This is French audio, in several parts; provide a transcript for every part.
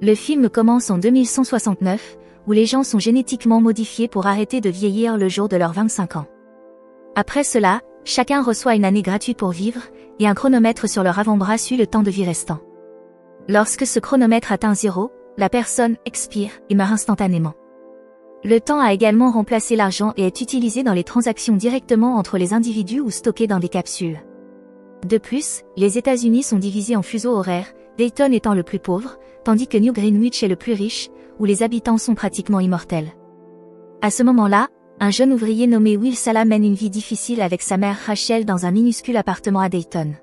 Le film commence en 2169, où les gens sont génétiquement modifiés pour arrêter de vieillir le jour de leurs 25 ans. Après cela, chacun reçoit une année gratuite pour vivre, et un chronomètre sur leur avant-bras suit le temps de vie restant. Lorsque ce chronomètre atteint 0, la personne expire et meurt instantanément. Le temps a également remplacé l'argent et est utilisé dans les transactions directement entre les individus ou stocké dans des capsules. De plus, les États-Unis sont divisés en fuseaux horaires, Dayton étant le plus pauvre, tandis que New Greenwich est le plus riche, où les habitants sont pratiquement immortels. À ce moment-là, un jeune ouvrier nommé Will Sala mène une vie difficile avec sa mère Rachel dans un minuscule appartement à Dayton.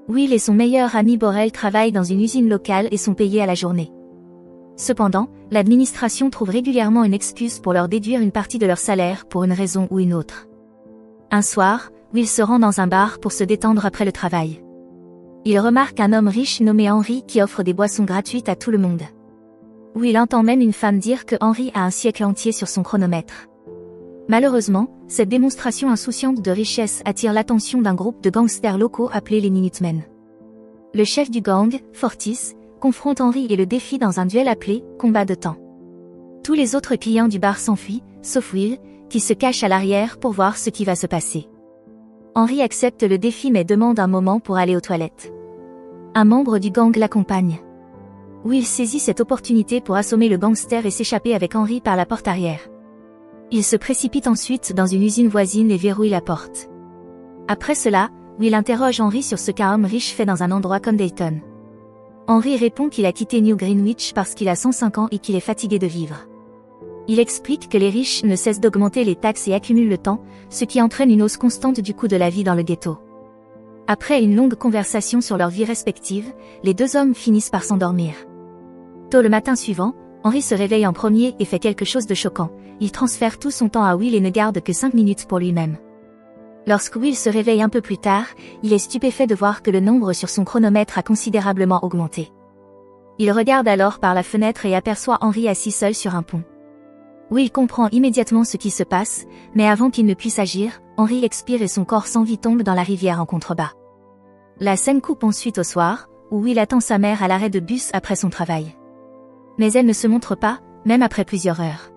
Will et son meilleur ami Borrell travaillent dans une usine locale et sont payés à la journée. Cependant, l'administration trouve régulièrement une excuse pour leur déduire une partie de leur salaire pour une raison ou une autre. Un soir, Will se rend dans un bar pour se détendre après le travail. Il remarque un homme riche nommé Henry qui offre des boissons gratuites à tout le monde. Will entend même une femme dire que Henry a un siècle entier sur son chronomètre. Malheureusement, cette démonstration insouciante de richesse attire l'attention d'un groupe de gangsters locaux appelés les Minutemen. Le chef du gang, Fortis, confronte Henry et le défie dans un duel appelé « combat de temps ». Tous les autres clients du bar s'enfuient, sauf Will, qui se cache à l'arrière pour voir ce qui va se passer. Henry accepte le défi mais demande un moment pour aller aux toilettes. Un membre du gang l'accompagne. Will saisit cette opportunité pour assommer le gangster et s'échapper avec Henry par la porte arrière. Il se précipite ensuite dans une usine voisine et verrouille la porte. Après cela, Will interroge Henry sur ce qu'un homme riche fait dans un endroit comme Dayton. Henry répond qu'il a quitté New Greenwich parce qu'il a 105 ans et qu'il est fatigué de vivre. Il explique que les riches ne cessent d'augmenter les taxes et accumulent le temps, ce qui entraîne une hausse constante du coût de la vie dans le ghetto. Après une longue conversation sur leur vie respective, les deux hommes finissent par s'endormir. Tôt le matin suivant, Henry se réveille en premier et fait quelque chose de choquant. Il transfère tout son temps à Will et ne garde que 5 minutes pour lui-même. Lorsque Will se réveille un peu plus tard, il est stupéfait de voir que le nombre sur son chronomètre a considérablement augmenté. Il regarde alors par la fenêtre et aperçoit Henry assis seul sur un pont. Will comprend immédiatement ce qui se passe, mais avant qu'il ne puisse agir, Henry expire et son corps sans vie tombe dans la rivière en contrebas. La scène coupe ensuite au soir, où Will attend sa mère à l'arrêt de bus après son travail. Mais elle ne se montre pas, même après plusieurs heures.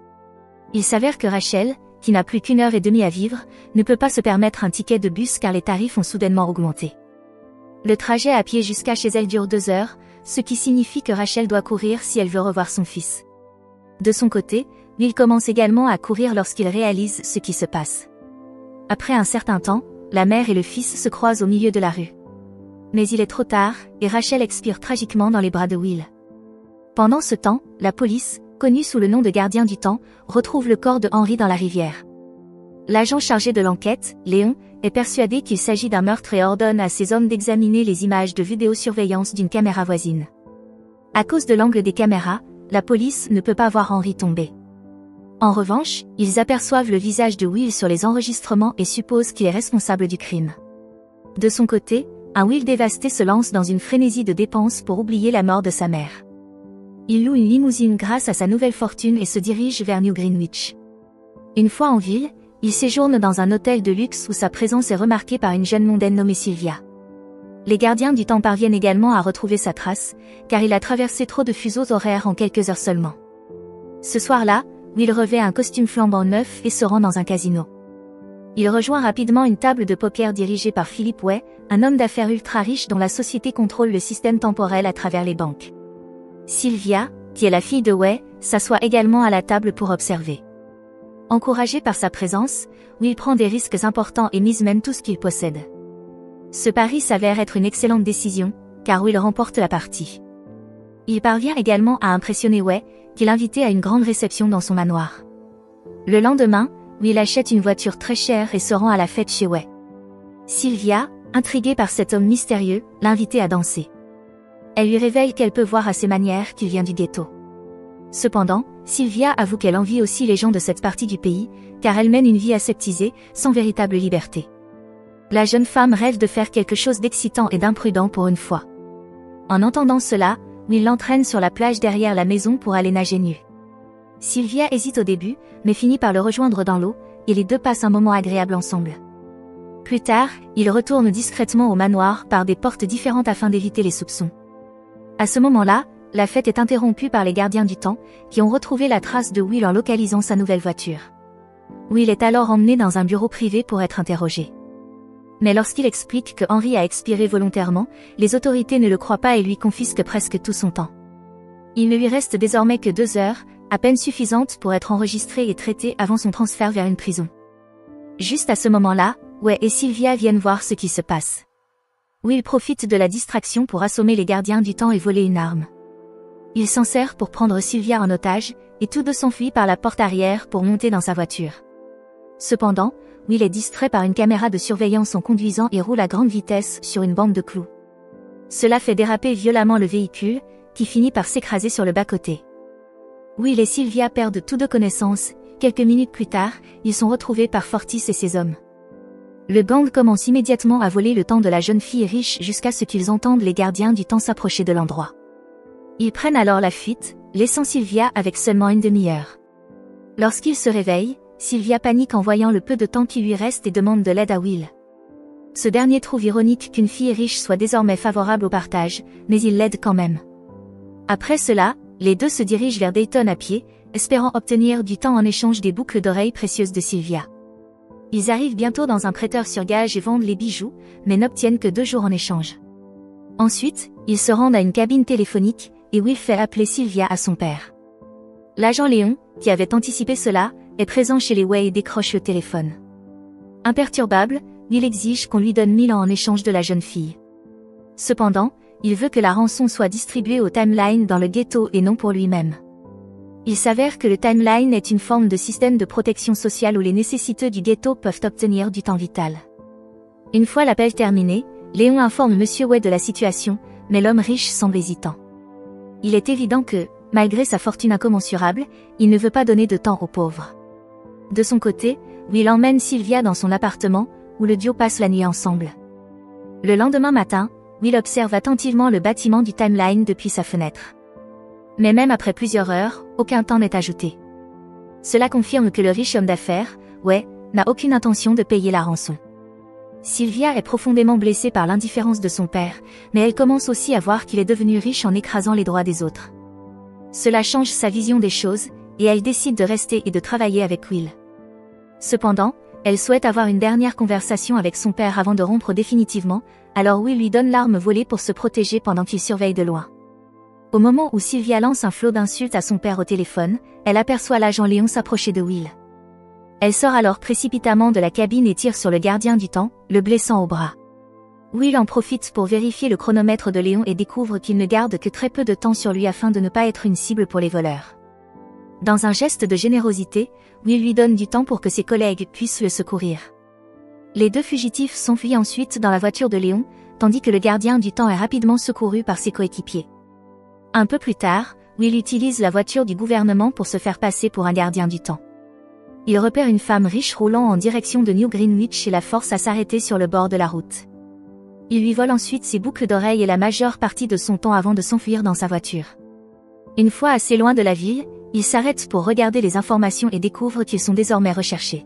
Il s'avère que Rachel, qui n'a plus qu'1 heure et demie à vivre, ne peut pas se permettre un ticket de bus car les tarifs ont soudainement augmenté. Le trajet à pied jusqu'à chez elle dure 2 heures, ce qui signifie que Rachel doit courir si elle veut revoir son fils. De son côté, Will commence également à courir lorsqu'il réalise ce qui se passe. Après un certain temps, la mère et le fils se croisent au milieu de la rue. Mais il est trop tard, et Rachel expire tragiquement dans les bras de Will. Pendant ce temps, la police, connue sous le nom de gardien du temps, retrouve le corps de Henry dans la rivière. L'agent chargé de l'enquête, Léon, est persuadé qu'il s'agit d'un meurtre et ordonne à ses hommes d'examiner les images de vidéosurveillance d'une caméra voisine. À cause de l'angle des caméras, la police ne peut pas voir Henry tomber. En revanche, ils aperçoivent le visage de Will sur les enregistrements et supposent qu'il est responsable du crime. De son côté, un Will dévasté se lance dans une frénésie de dépenses pour oublier la mort de sa mère. Il loue une limousine grâce à sa nouvelle fortune et se dirige vers New Greenwich. Une fois en ville, il séjourne dans un hôtel de luxe où sa présence est remarquée par une jeune mondaine nommée Sylvia. Les gardiens du temps parviennent également à retrouver sa trace, car il a traversé trop de fuseaux horaires en quelques heures seulement. Ce soir-là, Will revêt un costume flambant neuf et se rend dans un casino. Il rejoint rapidement une table de poker dirigée par Philip Way, un homme d'affaires ultra riche dont la société contrôle le système temporel à travers les banques. Sylvia, qui est la fille de Way, s'assoit également à la table pour observer. Encouragé par sa présence, Will prend des risques importants et mise même tout ce qu'il possède. Ce pari s'avère être une excellente décision, car Will remporte la partie. Il parvient également à impressionner Way, qu'il invitait à une grande réception dans son manoir. Le lendemain, Will achète une voiture très chère et se rend à la fête chez Way. Sylvia, intriguée par cet homme mystérieux, l'invitait à danser. Elle lui révèle qu'elle peut voir à ses manières qu'il vient du ghetto. Cependant, Sylvia avoue qu'elle envie aussi les gens de cette partie du pays, car elle mène une vie aseptisée, sans véritable liberté. La jeune femme rêve de faire quelque chose d'excitant et d'imprudent pour une fois. En entendant cela, Will l'entraîne sur la plage derrière la maison pour aller nager nu. Sylvia hésite au début, mais finit par le rejoindre dans l'eau, et les deux passent un moment agréable ensemble. Plus tard, ils retournent discrètement au manoir par des portes différentes afin d'éviter les soupçons. À ce moment-là, la fête est interrompue par les gardiens du temps, qui ont retrouvé la trace de Will en localisant sa nouvelle voiture. Will est alors emmené dans un bureau privé pour être interrogé. Mais lorsqu'il explique que Henry a expiré volontairement, les autorités ne le croient pas et lui confisquent presque tout son temps. Il ne lui reste désormais que 2 heures, à peine suffisantes pour être enregistré et traité avant son transfert vers une prison. Juste à ce moment-là, Way et Sylvia viennent voir ce qui se passe. Will profite de la distraction pour assommer les gardiens du temps et voler une arme. Il s'en sert pour prendre Sylvia en otage, et tous deux s'enfuient par la porte arrière pour monter dans sa voiture. Cependant, Will est distrait par une caméra de surveillance en conduisant et roule à grande vitesse sur une bande de clous. Cela fait déraper violemment le véhicule, qui finit par s'écraser sur le bas-côté. Will et Sylvia perdent tous deux connaissance. Quelques minutes plus tard, ils sont retrouvés par Fortis et ses hommes. Le gang commence immédiatement à voler le temps de la jeune fille riche jusqu'à ce qu'ils entendent les gardiens du temps s'approcher de l'endroit. Ils prennent alors la fuite, laissant Sylvia avec seulement une demi-heure. Lorsqu'il se réveille, Sylvia panique en voyant le peu de temps qui lui reste et demande de l'aide à Will. Ce dernier trouve ironique qu'une fille riche soit désormais favorable au partage, mais il l'aide quand même. Après cela, les deux se dirigent vers Dayton à pied, espérant obtenir du temps en échange des boucles d'oreilles précieuses de Sylvia. Ils arrivent bientôt dans un prêteur sur gage et vendent les bijoux, mais n'obtiennent que 2 jours en échange. Ensuite, ils se rendent à une cabine téléphonique, et Will fait appeler Sylvia à son père. L'agent Léon, qui avait anticipé cela, est présent chez les Way et décroche le téléphone. Imperturbable, Will exige qu'on lui donne 1000 ans en échange de la jeune fille. Cependant, il veut que la rançon soit distribuée au Timeline dans le ghetto et non pour lui-même. Il s'avère que le Timeline est une forme de système de protection sociale où les nécessiteux du ghetto peuvent obtenir du temps vital. Une fois l'appel terminé, Léon informe Monsieur Way de la situation, mais l'homme riche semble hésitant. Il est évident que, malgré sa fortune incommensurable, il ne veut pas donner de temps aux pauvres. De son côté, Will emmène Sylvia dans son appartement, où le duo passe la nuit ensemble. Le lendemain matin, Will observe attentivement le bâtiment du Timeline depuis sa fenêtre. Mais même après plusieurs heures, aucun temps n'est ajouté. Cela confirme que le riche homme d'affaires, Way, n'a aucune intention de payer la rançon. Sylvia est profondément blessée par l'indifférence de son père, mais elle commence aussi à voir qu'il est devenu riche en écrasant les droits des autres. Cela change sa vision des choses, et elle décide de rester et de travailler avec Will. Cependant, elle souhaite avoir une dernière conversation avec son père avant de rompre définitivement, alors Will lui donne l'arme volée pour se protéger pendant qu'il surveille de loin. Au moment où Sylvia lance un flot d'insultes à son père au téléphone, elle aperçoit l'agent Léon s'approcher de Will. Elle sort alors précipitamment de la cabine et tire sur le gardien du temps, le blessant au bras. Will en profite pour vérifier le chronomètre de Léon et découvre qu'il ne garde que très peu de temps sur lui afin de ne pas être une cible pour les voleurs. Dans un geste de générosité, Will lui donne du temps pour que ses collègues puissent le secourir. Les deux fugitifs s'enfuient ensuite dans la voiture de Léon, tandis que le gardien du temps est rapidement secouru par ses coéquipiers. Un peu plus tard, Will utilise la voiture du gouvernement pour se faire passer pour un gardien du temps. Il repère une femme riche roulant en direction de New Greenwich et la force à s'arrêter sur le bord de la route. Il lui vole ensuite ses boucles d'oreilles et la majeure partie de son temps avant de s'enfuir dans sa voiture. Une fois assez loin de la ville, il s'arrête pour regarder les informations et découvre qu'ils sont désormais recherchés.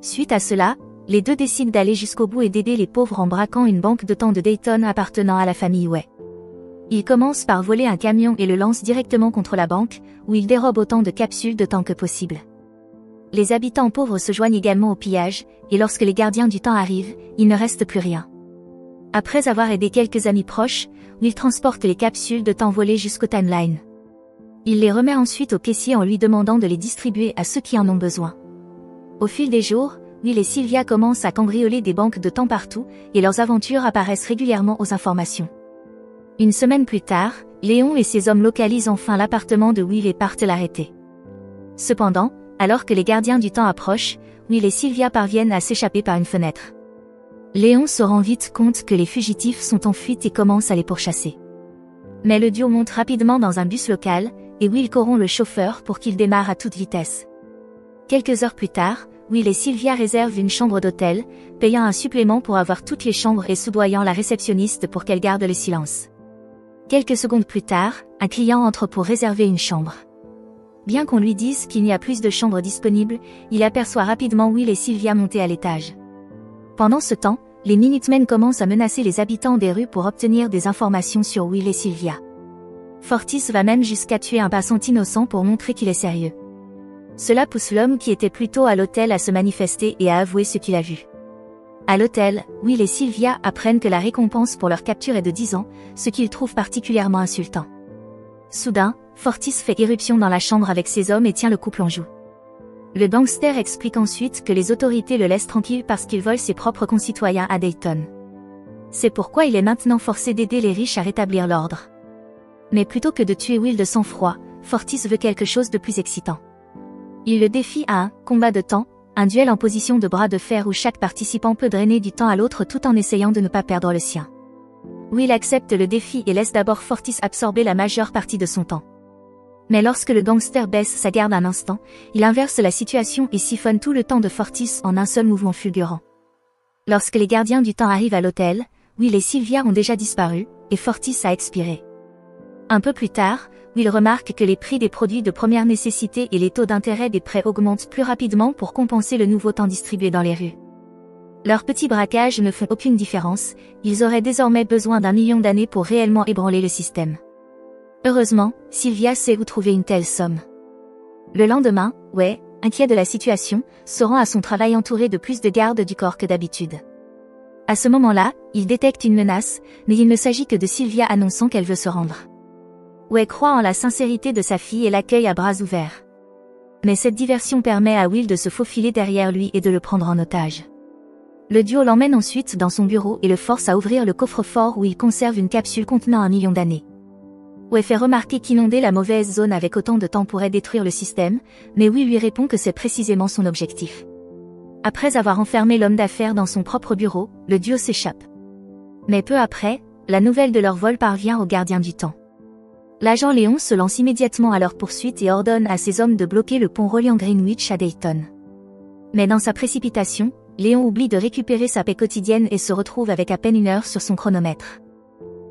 Suite à cela, les deux décident d'aller jusqu'au bout et d'aider les pauvres en braquant une banque de temps de Dayton appartenant à la famille Way. Ils commencent par voler un camion et le lancent directement contre la banque, où ils dérobent autant de capsules de temps que possible. Les habitants pauvres se joignent également au pillage, et lorsque les gardiens du temps arrivent, il ne reste plus rien. Après avoir aidé quelques amis proches, Will transporte les capsules de temps volées jusqu'au Timeline. Il les remet ensuite au caissier en lui demandant de les distribuer à ceux qui en ont besoin. Au fil des jours, Will et Sylvia commencent à cambrioler des banques de temps partout, et leurs aventures apparaissent régulièrement aux informations. Une semaine plus tard, Léon et ses hommes localisent enfin l'appartement de Will et partent l'arrêter. Cependant, alors que les gardiens du temps approchent, Will et Sylvia parviennent à s'échapper par une fenêtre. Léon se rend vite compte que les fugitifs sont en fuite et commence à les pourchasser. Mais le duo monte rapidement dans un bus local, et Will corrompt le chauffeur pour qu'il démarre à toute vitesse. Quelques heures plus tard, Will et Sylvia réservent une chambre d'hôtel, payant un supplément pour avoir toutes les chambres et soudoyant la réceptionniste pour qu'elle garde le silence. Quelques secondes plus tard, un client entre pour réserver une chambre. Bien qu'on lui dise qu'il n'y a plus de chambres disponibles, il aperçoit rapidement Will et Sylvia monter à l'étage. Pendant ce temps, les Minutemen commencent à menacer les habitants des rues pour obtenir des informations sur Will et Sylvia. Fortis va même jusqu'à tuer un passant innocent pour montrer qu'il est sérieux. Cela pousse l'homme qui était plutôt à l'hôtel à se manifester et à avouer ce qu'il a vu. À l'hôtel, Will et Sylvia apprennent que la récompense pour leur capture est de 10 ans, ce qu'ils trouvent particulièrement insultant. Soudain, Fortis fait irruption dans la chambre avec ses hommes et tient le couple en joue. Le gangster explique ensuite que les autorités le laissent tranquille parce qu'il vole ses propres concitoyens à Dayton. C'est pourquoi il est maintenant forcé d'aider les riches à rétablir l'ordre. Mais plutôt que de tuer Will de sang-froid, Fortis veut quelque chose de plus excitant. Il le défie à un combat de temps, un duel en position de bras de fer où chaque participant peut drainer du temps à l'autre tout en essayant de ne pas perdre le sien. Will accepte le défi et laisse d'abord Fortis absorber la majeure partie de son temps. Mais lorsque le gangster baisse sa garde un instant, il inverse la situation et siphonne tout le temps de Fortis en un seul mouvement fulgurant. Lorsque les gardiens du temps arrivent à l'hôtel, Will et Sylvia ont déjà disparu, et Fortis a expiré. Un peu plus tard, Will remarque que les prix des produits de première nécessité et les taux d'intérêt des prêts augmentent plus rapidement pour compenser le nouveau temps distribué dans les rues. Leurs petits braquages ne font aucune différence, ils auraient désormais besoin d'1 million d'années pour réellement ébranler le système. Heureusement, Sylvia sait où trouver une telle somme. Le lendemain, Wei, inquiet de la situation, se rend à son travail entouré de plus de gardes du corps que d'habitude. À ce moment-là, il détecte une menace, mais il ne s'agit que de Sylvia annonçant qu'elle veut se rendre. Wei croit en la sincérité de sa fille et l'accueille à bras ouverts. Mais cette diversion permet à Will de se faufiler derrière lui et de le prendre en otage. Le duo l'emmène ensuite dans son bureau et le force à ouvrir le coffre-fort où il conserve une capsule contenant 1 million d'années. Wei fait remarquer qu'inonder la mauvaise zone avec autant de temps pourrait détruire le système, mais Will lui répond que c'est précisément son objectif. Après avoir enfermé l'homme d'affaires dans son propre bureau, le duo s'échappe. Mais peu après, la nouvelle de leur vol parvient aux gardiens du temps. L'agent Léon se lance immédiatement à leur poursuite et ordonne à ses hommes de bloquer le pont reliant Greenwich à Dayton. Mais dans sa précipitation, Léon oublie de récupérer sa paix quotidienne et se retrouve avec à peine 1 heure sur son chronomètre.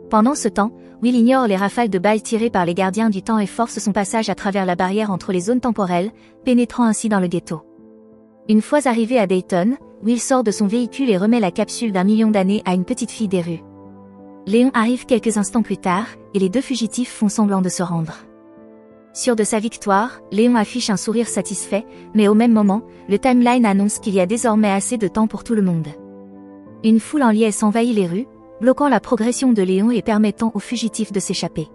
Pendant ce temps, Will ignore les rafales de balles tirées par les gardiens du temps et force son passage à travers la barrière entre les zones temporelles, pénétrant ainsi dans le ghetto. Une fois arrivé à Dayton, Will sort de son véhicule et remet la capsule d'1 million d'années à une petite fille des rues. Léon arrive quelques instants plus tard, et les deux fugitifs font semblant de se rendre. Sûr de sa victoire, Léon affiche un sourire satisfait, mais au même moment, le timeline annonce qu'il y a désormais assez de temps pour tout le monde. Une foule en liesse envahit les rues, bloquant la progression de Léon et permettant aux fugitifs de s'échapper.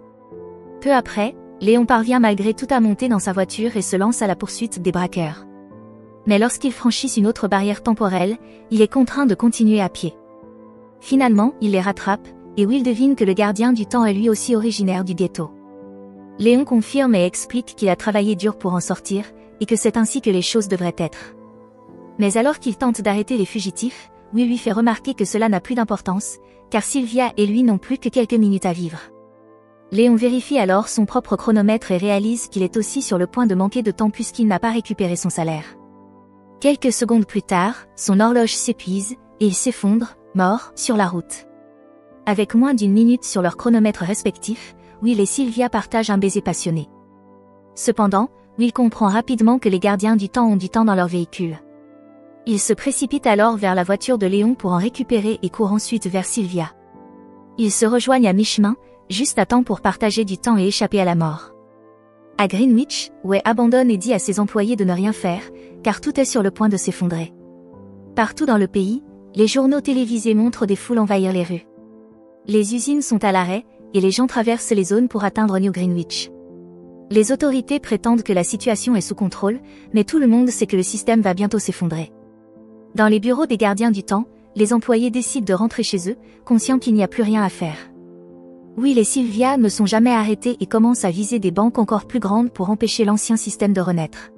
Peu après, Léon parvient malgré tout à monter dans sa voiture et se lance à la poursuite des braqueurs. Mais lorsqu'ils franchissent une autre barrière temporelle, il est contraint de continuer à pied. Finalement, il les rattrape, et Will devine que le gardien du temps est lui aussi originaire du ghetto. Léon confirme et explique qu'il a travaillé dur pour en sortir, et que c'est ainsi que les choses devraient être. Mais alors qu'il tente d'arrêter les fugitifs, Will lui fait remarquer que cela n'a plus d'importance, car Sylvia et lui n'ont plus que quelques minutes à vivre. Léon vérifie alors son propre chronomètre et réalise qu'il est aussi sur le point de manquer de temps puisqu'il n'a pas récupéré son salaire. Quelques secondes plus tard, son horloge s'épuise, et il s'effondre, mort, sur la route. Avec moins d'1 minute sur leurs chronomètres respectifs, Will et Sylvia partagent un baiser passionné. Cependant, Will comprend rapidement que les gardiens du temps ont du temps dans leur véhicule. Il se précipite alors vers la voiture de Léon pour en récupérer et court ensuite vers Sylvia. Ils se rejoignent à mi-chemin, juste à temps pour partager du temps et échapper à la mort. À Greenwich, Wei abandonne et dit à ses employés de ne rien faire, car tout est sur le point de s'effondrer. Partout dans le pays, les journaux télévisés montrent des foules envahir les rues. Les usines sont à l'arrêt, et les gens traversent les zones pour atteindre New Greenwich. Les autorités prétendent que la situation est sous contrôle, mais tout le monde sait que le système va bientôt s'effondrer. Dans les bureaux des gardiens du temps, les employés décident de rentrer chez eux, conscients qu'il n'y a plus rien à faire. Will et Sylvia ne sont jamais arrêtés et commencent à viser des banques encore plus grandes pour empêcher l'ancien système de renaître.